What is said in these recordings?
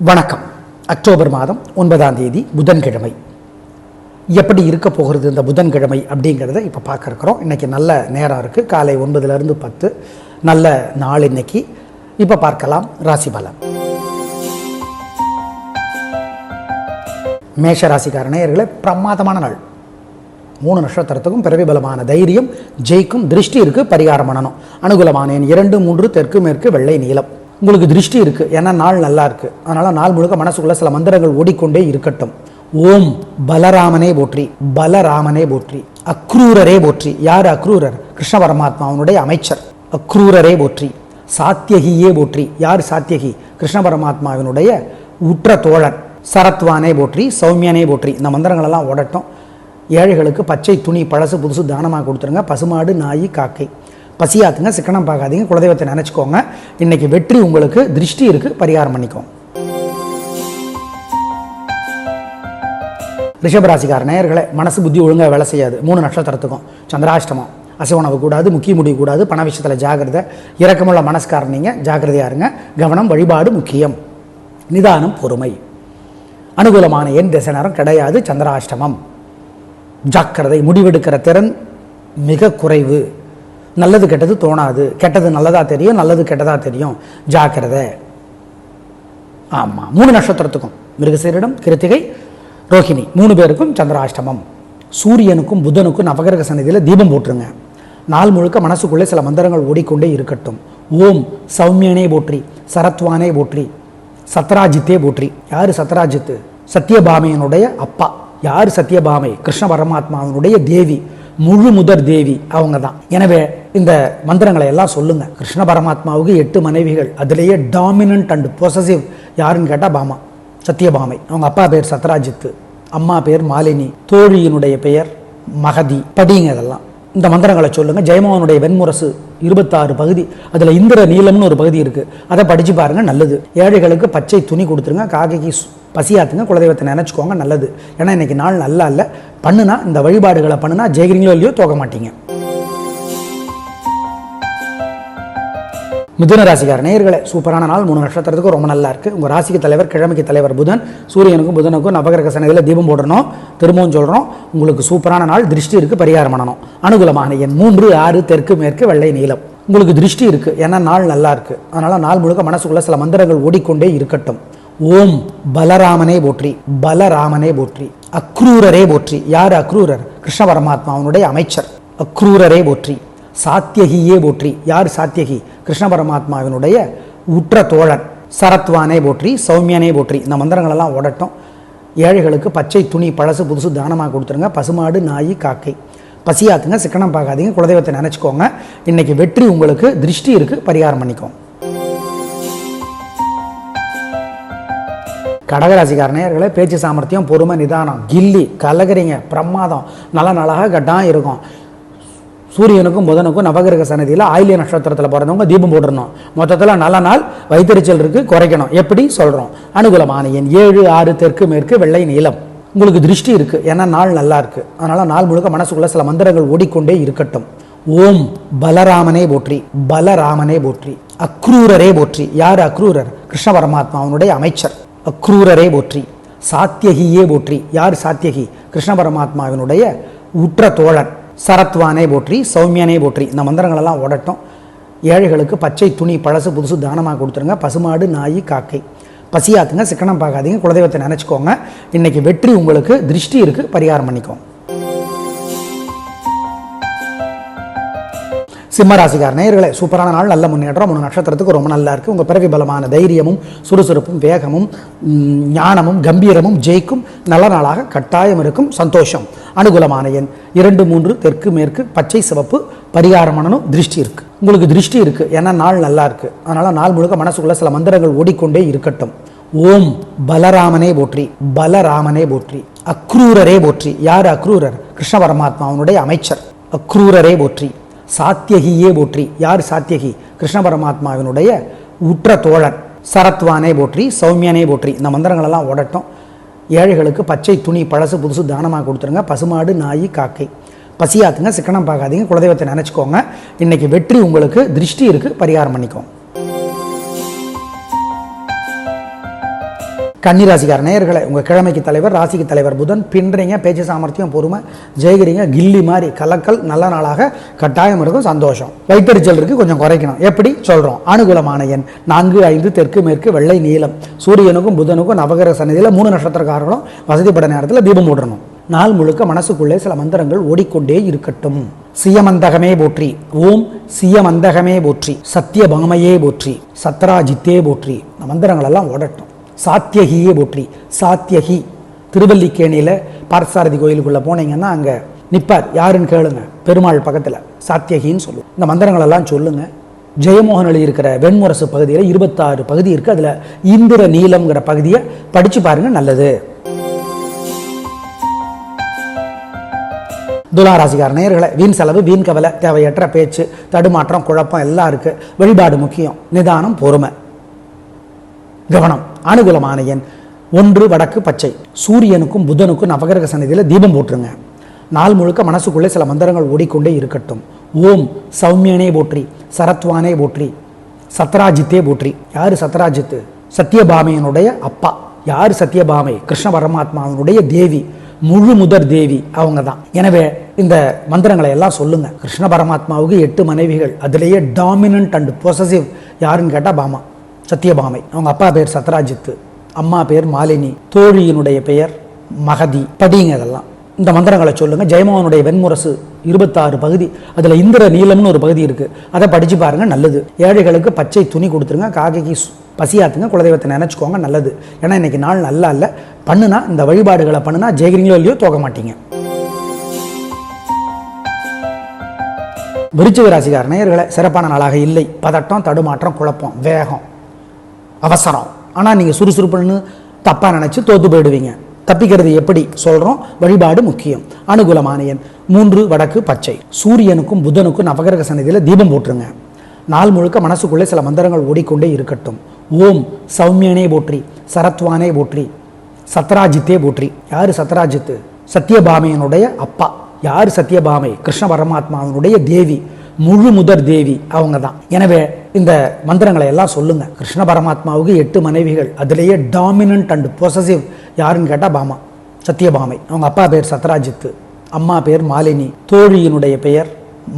வணக்கம். அக்டோபர் மாதம் 9ஆம் தேதி புதன்கிழமை. எப்படி இருக்க போகிறது இந்த புதன்கிழமை அப்படிங்கிறத இப்போ பார்க்க இருக்கிறோம். இன்றைக்கி நல்ல நேரம் இருக்குது. காலை 9லேருந்து 10 நல்ல நாள் இன்னைக்கு. இப்போ பார்க்கலாம் ராசி பலன். மேஷ ராசிக்கார நேயர்களே, பிரமாதமான நாள். 3 நட்சத்திரத்துக்கும் பிறவி பலமான தைரியம், ஜெயிக்கும், திருஷ்டி இருக்குது, பரிகாரம் பண்ணணும். அனுகூலமான எண் 2, 3, தெற்கு மேற்கு, வெள்ளை நீலம். உங்களுக்கு திருஷ்டி இருக்குது, ஏன்னா நாள் நல்லா இருக்குது. அதனால் நாள் முழுக்க மனசுக்குள்ளே சில மந்திரங்கள் ஓடிக்கொண்டே இருக்கட்டும். ஓம் பலராமனே போற்றி, பலராமனே போற்றி, அக்ரூரரே போற்றி. யார் அக்ரூரர்? கிருஷ்ண பரமாத்மா அவனுடைய அமைச்சர். அக்ரூரரே போற்றி, சாத்தியகியே போற்றி. யார் சாத்தியகி? கிருஷ்ண பரமாத்மாவினுடைய உற்ற தோழன். சரத்வானே போற்றி, சௌமியனே போற்றி. இந்த மந்திரங்களெல்லாம் ஓடட்டும். ஏழைகளுக்கு பச்சை துணி பழசு புதுசு தானமாக கொடுத்துருங்க. பசுமாடு, நாய், காக்கை. பசியாத்துங்க, சிக்கனம் பார்க்காதீங்க, குலதெய்வத்தை நினச்சிக்கோங்க. இன்றைக்கி வெற்றி உங்களுக்கு. திருஷ்டி இருக்குது, பரிகாரம் பண்ணிக்கோங்க. ரிஷபராசிக்கார நேயர்களே, மனசு புத்தி ஒழுங்காக வேலை செய்யாது. 3 நட்சத்திரத்துக்கும் சந்திராஷ்டமம். அசைவனவு கூடாது, முக்கிய முடிவு கூடாது, பண விஷயத்தில் ஜாகிரதை. இரக்கமுள்ள மனஸ்காரன் நீங்கள், ஜாகிரதையாக இருங்க. கவனம், வழிபாடு முக்கியம். நிதானம், பொறுமை. அனுகூலமான எண் திசை நேரம் கிடையாது. சந்திராஷ்டமம். ஜாக்கிரதை. முடிவெடுக்கிற திறன் மிக குறைவு. நல்லது கெட்டது தோணாது. கெட்டது நல்லதாக தெரியும், நல்லது கெட்டதாக தெரியும். ஜாக்கிரதை. ஆமாம், 3 நட்சத்திரத்துக்கும் மிருகசீரிடம், கிருத்திகை, ரோஹிணி 3 பேருக்கும் சந்திராஷ்டமம். சூரியனுக்கும் புதனுக்கும் நவகிரக சந்நிதியில் தீபம் போட்டுருங்க. நாள் முழுக்க மனசுக்குள்ளே சில மந்திரங்கள் ஓடிக்கொண்டே இருக்கட்டும். ஓம் சௌமியனே போற்றி, சரத்வானே போற்றி, சத்ராஜித்தே போற்றி. யார் சத்ராஜித்து? சத்யபாமையனுடைய அப்பா. யார் சத்யபாமை? கிருஷ்ண பரமாத்மாவினுடைய தேவி, முழு முதற் தேவி அவங்க தான். எனவே இந்த மந்திரங்களை எல்லாம் சொல்லுங்க. கிருஷ்ண பரமாத்மாவுக்கு 8 மனைவிகள். அதிலேயே டாமினன்ட் அண்ட் பொசசிவ் யாருன்னு கேட்டால் பாமா, சத்யபாமை. அவங்க அப்பா பேர் சத்ராஜித்து, அம்மா பேர் மாலினி, தோழியினுடைய பெயர் மகதி. படிங்க இதெல்லாம். இந்த மந்திரங்களை சொல்லுங்க. ஜெயமோகனுடைய வெண்முரசு 26 பகுதி, அதில் இந்திர நீலம்னு ஒரு பகுதி இருக்குது. அதை படித்து பாருங்க, நல்லது. ஏழைகளுக்கு பச்சை துணி கொடுத்துருங்க. காக்கைக்கு பசியாத்துங்க, குலதெய்வத்தை நினச்சிக்கோங்க, நல்லது. ஏன்னா இன்றைக்கி நாள் நல்லா இல்லை. பண்ணுனா இந்த வழிபாடுகளை பண்ணுனா ஜெயிக்கிறீங்களோ இல்லையோ தோக்க மாட்டீங்க. மிதுன ராசிக்கார நேயர்களே, சூப்பரான நாள். 3 நட்சத்திரத்துக்கும் ரொம்ப நல்லா இருக்குது. உங்கள் ராசிக்கு தலைவர், கிழமைக்கு தலைவர் புதன். சூரியனுக்கும் புதனுக்கும் நவகிரக சன்னதியில் தீபம் போடணும். திரும்பவும் சொல்கிறோம், உங்களுக்கு சூப்பரான நாள். திருஷ்டி இருக்குது, பரிகாரம் பண்ணணும். அனுகூலமான எண் 3, 6, தெற்கு மேற்கு, வெள்ளை நீலம். உங்களுக்கு திருஷ்டி இருக்குது, ஏன்னா நாள் நல்லா இருக்குது. அதனால் நாள் முழுக்க மனசுக்குள்ளே சில மந்திரங்கள் ஓடிக்கொண்டே இருக்கட்டும். ஓம் பலராமனே போற்றி, பலராமனே போற்றி, அக்ரூரரே போற்றி. யார் அக்ரூரர்? கிருஷ்ண பரமாத்மா அவனுடைய அமைச்சர். அக்ரூரரே போற்றி, சாத்தியகியே போற்றி. யார் சாத்தியகி? கிருஷ்ண பரமாத்மாவினுடைய உற்ற தோழன். சரத்வானே போற்றி, சௌமியனே போற்றி. இந்த மந்திரங்களெல்லாம் ஓடட்டும். ஏழைகளுக்கு பச்சை துணி பழசு புதுசு தானமாக கொடுத்துருங்க. பசுமாடு, நாய், காக்கை. பசியாத்துங்க, சிக்கனம் பார்க்காதீங்க, குலதெய்வத்தை நினச்சிக்கோங்க. இன்றைக்கி வெற்றி உங்களுக்கு. திருஷ்டி இருக்குது, பரிகாரம் பண்ணிக்கோங்க. கடகராசிக்கார நேயர்களே, பேச்சு சாமர்த்தியம், பொறுமை, நிதானம், கில்லி கலகரிங்க, பிரமாதம். நல்ல நாளாக கட்டாக இருக்கும். சூரியனுக்கும் புதனுக்கும் நவகிரக சன்னதியில் ஆயில்ய நட்சத்திரத்தில் பிறந்தவங்க தீபம் போட்டுருணும். மொத்தத்தில் நல்ல நாள். வைத்தறிச்சல் இருக்குது, குறைக்கணும். எப்படி சொல்கிறோம்? அனுகூலமான எண் 7, 6, தெற்கு மேற்கு, வெள்ளை நீலம். உங்களுக்கு திருஷ்டி இருக்குது, ஏன்னா நாள் நல்லா இருக்குது. அதனால் நாள் முழுக்க மனசுக்குள்ளே சில மந்திரங்கள் ஓடிக்கொண்டே இருக்கட்டும். ஓம் பலராமனே போற்றி, பலராமனே போற்றி, அக்ரூரரே போற்றி. யார் அக்ரூரர்? கிருஷ்ண பரமாத்மா அவனுடைய அமைச்சர். அக்ரூரரே போற்றி, சாத்தியகியே போற்றி. யார் சாத்தியகி? கிருஷ்ண பரமாத்மாவினுடைய உற்ற தோழன். சரத்வானே போற்றி, சௌமியனே போற்றி. இந்த மந்திரங்களெல்லாம் ஓடட்டும். ஏழைகளுக்கு பச்சை துணி பழசு புதுசு தானமாக கொடுத்துருங்க. பசுமாடு, நாய், காக்கை. பசியாத்துங்க, சிக்கனம் பார்க்காதீங்க, குலதெய்வத்தை நினச்சிக்கோங்க. இன்றைக்கி வெற்றி உங்களுக்கு. திருஷ்டி இருக்குது, பரிகாரம் பண்ணிக்கோங்க. சிம்மராசிக்கார நேயர்களே, சூப்பரான நாள். நல்ல முன்னேற்றம். 3 நட்சத்திரத்துக்கு ரொம்ப நல்லா இருக்குது. உங்கள் பிறவி பலமான தைரியமும், சுறுசுறுப்பும், வேகமும், ஞானமும், கம்பீரமும் ஜெயிக்கும். நல்ல நாளாக கட்டாயம் இருக்கும். சந்தோஷம். அனுகூலமான எண் 2, 3, தெற்கு மேற்கு, பச்சை சிவப்பு. பரிகாரம் பண்ணணும். திருஷ்டி இருக்குது. உங்களுக்கு திருஷ்டி இருக்குது, ஏன்னா நாள் நல்லா இருக்குது. அதனால் நாள் முழுக்க மனசுக்குள்ளே சில மந்திரங்கள் ஓடிக்கொண்டே இருக்கட்டும். ஓம் பலராமனே போற்றி, பலராமனே போற்றி, அக்ரூரரே போற்றி. யார் அக்ரூரர்? கிருஷ்ண பரமாத்மா அவனுடைய அமைச்சர். அக்ரூரரே போற்றி, சாத்தியகியே போற்றி. யார் சாத்தியகி? கிருஷ்ண பரமாத்மாவினுடைய உற்ற தோழன். சரத்வானே போற்றி, சௌமியனே போற்றி. இந்த மந்திரங்களெல்லாம் ஓடட்டும். ஏழைகளுக்கு பச்சை துணி பழசு புதுசு தானமாக கொடுத்துருங்க. பசுமாடு, நாய், காக்கை. பசியாத்துங்க, சிக்கனம் பார்க்காதீங்க, குலதெய்வத்தை நினச்சிக்கோங்க. இன்றைக்கி வெற்றி உங்களுக்கு. திருஷ்டி இருக்குது, பரிகாரம் பண்ணிக்கோங்க. கன்னிராசிக்கார நேயர்களை உங்கள் கிழமைக்கு தலைவர் ராசிக்கு தலைவர் புதன். பின்றீங்க, பேச்சு சாமர்த்தியம், பொறுமை, ஜெயிக்கிறீங்க, கில்லி மாதிரி கலக்கல், நல்ல நாளாக கட்டாயம் இருக்கும், சந்தோஷம். வயிற்றுச்சல் இருக்குது, கொஞ்சம் குறைக்கணும். எப்படி சொல்கிறோம்? அனுகூலமான எண் 4, 5, தெற்கு மேற்கு, வெள்ளை நீலம். சூரியனுக்கும் புதனுக்கும் நவகிரக சன்னதியில் 3 நட்சத்திரக்காரர்களும் வசதிப்பட நேரத்தில் தீபம் போடணும். நாள் முழுக்க மனசுக்குள்ளே சில மந்திரங்கள் ஓடிக்கொண்டே இருக்கட்டும். சியமந்தகமே போற்றி, ஓம் சியமந்தகமே போற்றி, சத்தியபாமையே போற்றி, சத்ராஜித்தே போற்றி. இந்த மந்திரங்கள் எல்லாம் ஓடட்டும். சாத்தியகியே போற்றி, சாத்தியகி. திருவல்லிக்கேணியில் பார்த்தசாரதி கோயிலுக்குள்ளே போனீங்கன்னா அங்கே நிற்பார், யாருன்னு கேளுங்க, பெருமாள் பக்கத்தில், சாத்தியகின்னு சொல்லுவோம். இந்த மந்திரங்கள் எல்லாம் சொல்லுங்க. ஜெயமோகன் எழுதியிருக்கிற வெண்முரசு பகுதியில் 26 பகுதி இருக்குது. அதில் இந்திர நீலம்ங்கிற பகுதியை படித்து பாருங்கள், நல்லது. துளாராசிக்கார நேயர்களை, வீண் செலவு, வீண் கவலை, தேவையற்ற பேச்சு, தடுமாற்றம், குழப்பம் எல்லாம் இருக்குது. வழிபாடு முக்கியம், நிதானம், பொறுமை, கவனம். அனுகூலமான எண் 1, வடக்கு பச்சை. சூரியனுக்கும் புதனுக்கும் நவகிரக சன்னதியில் தீபம் போட்டுருங்க. நாள் முழுக்க மனசுக்குள்ளே சில மந்திரங்கள் ஓடிக்கொண்டே இருக்கட்டும். ஓம் சௌமியனே போற்றி, சரத்வானே போற்றி, சத்ராஜித்தே போற்றி. யார் சத்ராஜித்து? சத்தியபாமையனுடைய அப்பா. யார் சத்தியபாமை? கிருஷ்ண பரமாத்மாவினுடைய தேவி, முழு முதற் தேவி அவங்க தான். எனவே இந்த மந்திரங்களை எல்லாம் சொல்லுங்க. கிருஷ்ண பரமாத்மாவுக்கு 8 மனைவிகள். அதிலேயே டாமினன்ட் அண்ட் பொசசிவ் யாருன்னு கேட்டால் பாமா, சத்தியபாமை. அவங்க அப்பா பேர் சத்ராஜித்து, அம்மா பேர் மாலினி, தோழியினுடைய பெயர் மகதி. படிங்க இதெல்லாம். இந்த மந்திரங்களை சொல்லுங்க. ஜெயமோகனுடைய வெண்முரசு 26 பகுதி, அதில் இந்திர நீலம்னு ஒரு பகுதி இருக்குது, அதை படித்து பாருங்க, நல்லது. ஏழைகளுக்கு பச்சை துணி கொடுத்துருங்க, காக்கைக்கு பசியாத்துங்க, குலதெய்வத்தை நினச்சிக்கோங்க, நல்லது. ஏன்னா இன்னைக்கு நாள் நல்லா இல்லை. பண்ணுனா இந்த வழிபாடுகளை பண்ணுனா ஜெயிக்கிறீங்களோ இல்லையோ தோக்க மாட்டீங்க. விருச்சிக ராசிக்கார நேயர்களை, சிறப்பான நாளாக இல்லை. பதட்டம், தடுமாற்றம், குழப்பம், வேகம், அவசரம். ஆனால் நீங்கள் சுறுசுறுப்புன்னு தப்பாக நினச்சி தோற்று போயிடுவீங்க. தப்பிக்கிறது எப்படி சொல்கிறோம்? வழிபாடு முக்கியம். அனுகூலமான எண் 3, வடக்கு பச்சை. சூரியனுக்கும் புதனுக்கும் நவகிரக சன்னதியில் தீபம் போட்டுருங்க. நாள் முழுக்க மனசுக்குள்ளே சில மந்திரங்கள் ஓடிக்கொண்டே இருக்கட்டும். ஓம் சௌமியனே போற்றி, சரத்வானே போற்றி, சத்ராஜித்தே போற்றி. யார் சத்ராஜித்து? சத்தியபாமையனுடைய அப்பா. யார் சத்தியபாமை? கிருஷ்ண பரமாத்மாவினுடைய தேவி, முழு முதற் தேவி அவங்க தான். எனவே இந்த மந்திரங்களை எல்லாம் சொல்லுங்க. கிருஷ்ண பரமாத்மாவுக்கு 8 மனைவிகள். அதிலேயே டாமினன்ட் அண்ட் பொசசிவ் யாருன்னு கேட்டால் பாமா, சத்தியபாமை. அவங்க அப்பா பேர் சத்ராஜித்து, அம்மா பேர் மாலினி, தோழியினுடைய பெயர்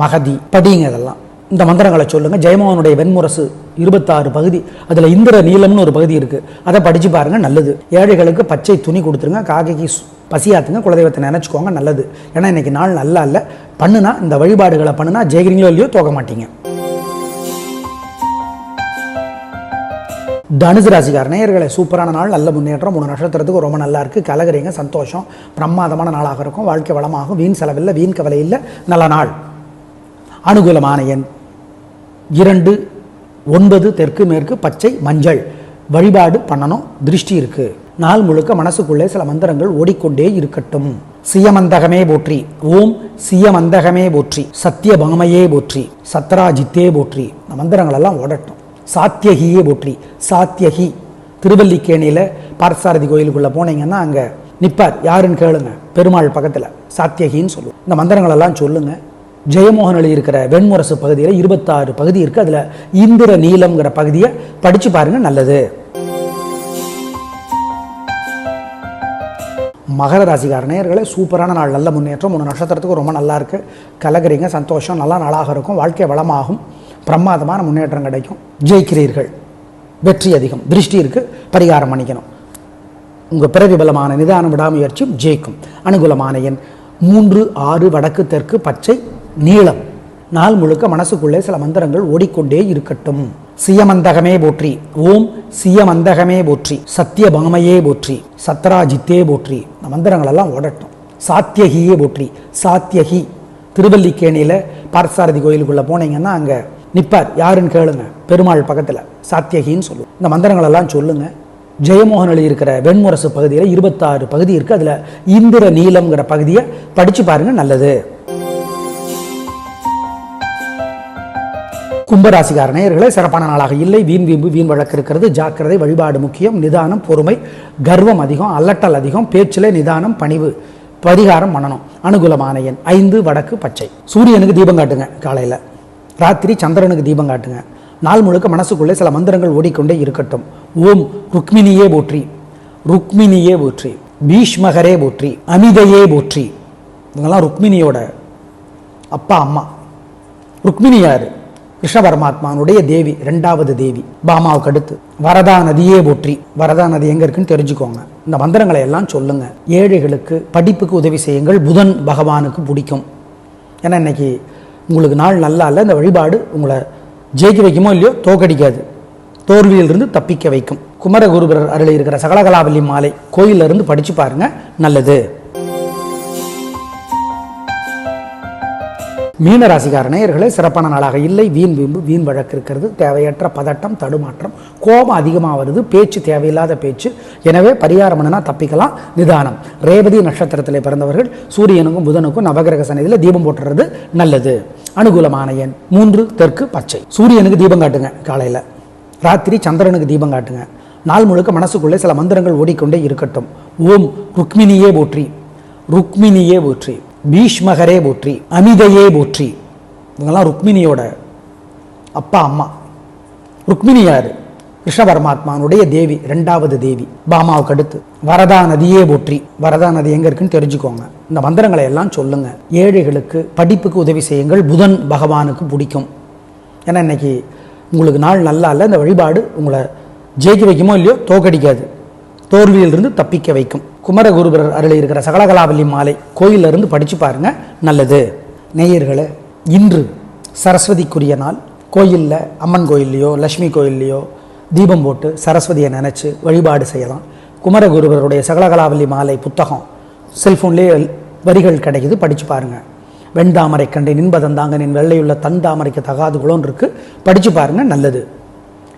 மகதி. படிங்க இதெல்லாம். இந்த மந்திரங்களை சொல்லுங்க. ஜெயமோகனுடைய வெண்முரசு 26 பகுதி, அதில் இந்திர நீலம்னு ஒரு பகுதி இருக்குது, அதை படித்து பாருங்க, நல்லது. ஏழைகளுக்கு பச்சை துணி கொடுத்துருங்க, காக்கைக்கு பசியாத்துங்க, குலதெய்வத்தை நினச்சிக்கோங்க, நல்லது. ஏன்னா இன்னைக்கு நாள் நல்லா இல்லை. பண்ணுனா இந்த வழிபாடுகளை பண்ணுனா ஜெயிக்கிறீங்களோ இல்லையோ தோக்க மாட்டீங்க. தனுசு ராசிக்கார நேயர்களை, சூப்பரான நாள், நல்ல முன்னேற்றம். 3 நட்சத்திரத்துக்கு ரொம்ப நல்லா இருக்குது. கலகரிங்க, சந்தோஷம், பிரமாதமான நாளாக இருக்கும். வாழ்க்கை வளமாகும். வீண் செலவில்லை, வீண் கவலை இல்லை, நல்ல நாள். அனுகூலமான எண் 2, 9, தெற்கு மேற்கு, பச்சை, மஞ்சள். வழிபாடு பண்ணணும், திருஷ்டி இருக்குது. நாள் முழுக்க மனசுக்குள்ளே சில மந்திரங்கள் ஓடிக்கொண்டே இருக்கட்டும். சியமந்தகமே போற்றி, ஓம் சியமந்தகமே போற்றி, சத்தியபாமையே போற்றி, சத்ராஜித்தே போற்றி. இந்த மந்திரங்கள் எல்லாம் ஓடட்டும். சாத்தியகியே போற்றி, சாத்தியகி. திருவல்லிக்கேணியில் பார்த்தசாரதி கோயிலுக்குள்ளே போனீங்கன்னா அங்கே நிற்பார், யாருன்னு கேளுங்க, பெருமாள் பக்கத்தில், சாத்தியகின்னு சொல்லுவோம். இந்த மந்திரங்கள் எல்லாம் சொல்லுங்க. ஜெயமோகன் எழுதியிருக்கிற வெண்முரசு பகுதியில் 26 பகுதி இருக்குது. அதில் இந்திர நீலம்ங்கிற பகுதியை படித்து பாருங்க, நல்லது. மகர ராசிக்கார நேயர்களே, சூப்பரான நாள், நல்ல முன்னேற்றம். 3 நட்சத்திரத்துக்கு ரொம்ப நல்லா இருக்குது. கலகரிங்க, சந்தோஷம், நல்ல நாளாக இருக்கும். வாழ்க்கை வளமாகும். பிரமாதமான முன்னேற்றம் கிடைக்கும். ஜெயிக்கிறீர்கள், வெற்றி அதிகம். திருஷ்டி இருக்குது, பரிகாரம் பண்ணிக்கணும். உங்கள் பிறவி பலமான நிதானம், விடாமுயற்சியும் ஜெயிக்கும். அனுகூலமான எண் 3, 6, வடக்கு தெற்கு, பச்சை, நீளம். நாள் முழுக்க மனசுக்குள்ளே சில மந்திரங்கள் ஓடிக்கொண்டே இருக்கட்டும். சியமந்தகமே போற்றி, ஓம் சியமந்தகமே போற்றி, சத்தியபாமையே போற்றி, சத்ராஜித்தே போற்றி. இந்த மந்திரங்கள் எல்லாம் ஓடட்டும். சாத்தியகியே போற்றி, சாத்தியகி. திருவல்லிக்கேணியில் பார்த்தசாரதி கோயிலுக்குள்ளே போனீங்கன்னா அங்கே நிற்பார், யாருன்னு கேளுங்க, பெருமாள் பக்கத்தில், சாத்தியகின்னு சொல்லுவோம். இந்த மந்திரங்கள் எல்லாம் சொல்லுங்க. ஜெயமோகன் எழுதியிருக்கிற வெண்முரசு பகுதியில் 26 பகுதி இருக்குது. அதில் இந்திர நீலம்ங்கிற பகுதியை படித்து பாருங்க, நல்லது. கும்பராசிக்கார நேயர்களே, சிறப்பான நாளாக இல்லை. வீண் வீம்பு, வீண் வழக்கு இருக்கிறது. ஜாக்கிரதை, வழிபாடு முக்கியம். நிதானம், பொறுமை, கர்வம் அதிகம், அல்லட்டல் அதிகம். பேச்சிலே நிதானம், பணிவு, பரிகாரம் பண்ணணும். அனுகூலமான எண் 5, வடக்கு பச்சை. சூரியனுக்கு தீபம் காட்டுங்க காலையில், ராத்திரி சந்திரனுக்கு தீபம் காட்டுங்க. நாள் முழுக்க மனசுக்குள்ளே சில மந்திரங்கள் ஓடிக்கொண்டே இருக்கட்டும். ஓம் ருக்மிணியே போற்றி, ருக்மிணியே போற்றி, பீஷ்மகரே போற்றி, அமிதையே போற்றி. இவங்கெல்லாம் ருக்மிணியோட அப்பா அம்மா. ருக்மிணி யாரு? கிருஷ்ண பரமாத்மானுடைய தேவி, 2வது தேவி. பாமாவுக்கு அடுத்து வரதா நதியே போற்றி. வரதா நதி எங்க இருக்குன்னு தெரிஞ்சுக்கோங்க. இந்த மந்திரங்களை எல்லாம் சொல்லுங்க. ஏழைகளுக்கு படிப்புக்கு உதவி செய்யுங்கள். புதன் பகவானுக்கு பிடிக்கும். ஏன்னா இன்னைக்கு உங்களுக்கு நாள் நல்லா இல்லை. இந்த வழிபாடு உங்களை ஜெயிக்க வைக்குமோ இல்லையோ, தோக்கடிக்காது, தோல்வியிலிருந்து தப்பிக்க வைக்கும். குமரகுருபரர் அருளி இருக்கிற சகலகலாவல்லி மாலை கோயிலில் இருந்து படிச்சு பாருங்க, நல்லது. மீன ராசிக்கார நேயர்களே, சிறப்பான நாளாக இல்லை. வீண் வீம்பு, வீண் வழக்கு இருக்கிறது. தேவையற்ற பதட்டம், தடுமாற்றம், கோபம் அதிகமாக வருது. பேச்சு தேவையில்லாத பேச்சு. எனவே பரிகாரம் என்னன்னா தப்பிக்கலாம். நிதானம். ரேவதி நட்சத்திரத்தில் பிறந்தவர்கள் சூரியனுக்கும் புதனுக்கும் நவகிரக சன்னதியில் தீபம் போட்டுறது நல்லது. அனுகூலமான எண் 3, தெற்கு பச்சை. சூரியனுக்கு தீபம் காட்டுங்க காலையில். ராத்திரி சந்திரனுக்கு தீபம் காட்டுங்க. நாள் முழுக்க மனசுக்குள்ளே சில மந்திரங்கள் ஓடிக்கொண்டே இருக்கட்டும். ஓம் ருக்மிணியே போற்றி, ருக்மிணியே போற்றி, பீஷ்மகரே போற்றி, அமிதையே போற்றி. இவங்கெல்லாம் ருக்மிணியோட அப்பா அம்மா. ருக்மிணி யாரு? கிருஷ்ண பரமாத்மானுடைய தேவி, 2வது தேவி. பாமாவுக்கு அடுத்து வரதா நதியே போற்றி. வரதா நதி எங்க இருக்குன்னு தெரிஞ்சுக்கோங்க. இந்த மந்திரங்களை எல்லாம் சொல்லுங்க. ஏழைகளுக்கு படிப்புக்கு உதவி செய்யுங்கள். புதன் பகவானுக்கு பிடிக்கும். ஏன்னா இன்னைக்கு உங்களுக்கு நாள் நல்லா இல்லை. இந்த வழிபாடு உங்களை ஜெயிக்க வைக்குமோ இல்லையோ, தோக்கடிக்காது, தோல்வியிலிருந்து தப்பிக்க வைக்கும். குமரகுருபரர் அருளி இருக்கிற சகலகலாவல்லி மாலை கோயிலில் இருந்து படிச்சு பாருங்க, நல்லது. நேயர்களே, இன்று சரஸ்வதிக்குரிய நாள். கோயிலில், அம்மன் கோயில்லையோ லட்சுமி கோயில்லையோ தீபம் போட்டு சரஸ்வதியை நினச்சி வழிபாடு செய்யலாம். குமரகுருபருடைய சகலகலாவல்லி மாலை புத்தகம் செல்ஃபோன்லேயே வரிகள் கிடைக்குது, படித்து பாருங்கள். வெண்தாமரை கண்டு நின்பதந்தாங்க நின் வெள்ளையுள்ள தந்தாமரைக்கு தகாது குளோன்னு இருக்கு, படித்து பாருங்கள், நல்லது.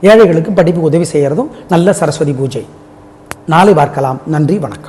ஏழைகளுக்கு படிப்புக்கு உதவி செய்கிறதும் நல்ல சரஸ்வதி பூஜை. நாளை பார்க்கலாம். நன்றி, வணக்கம்.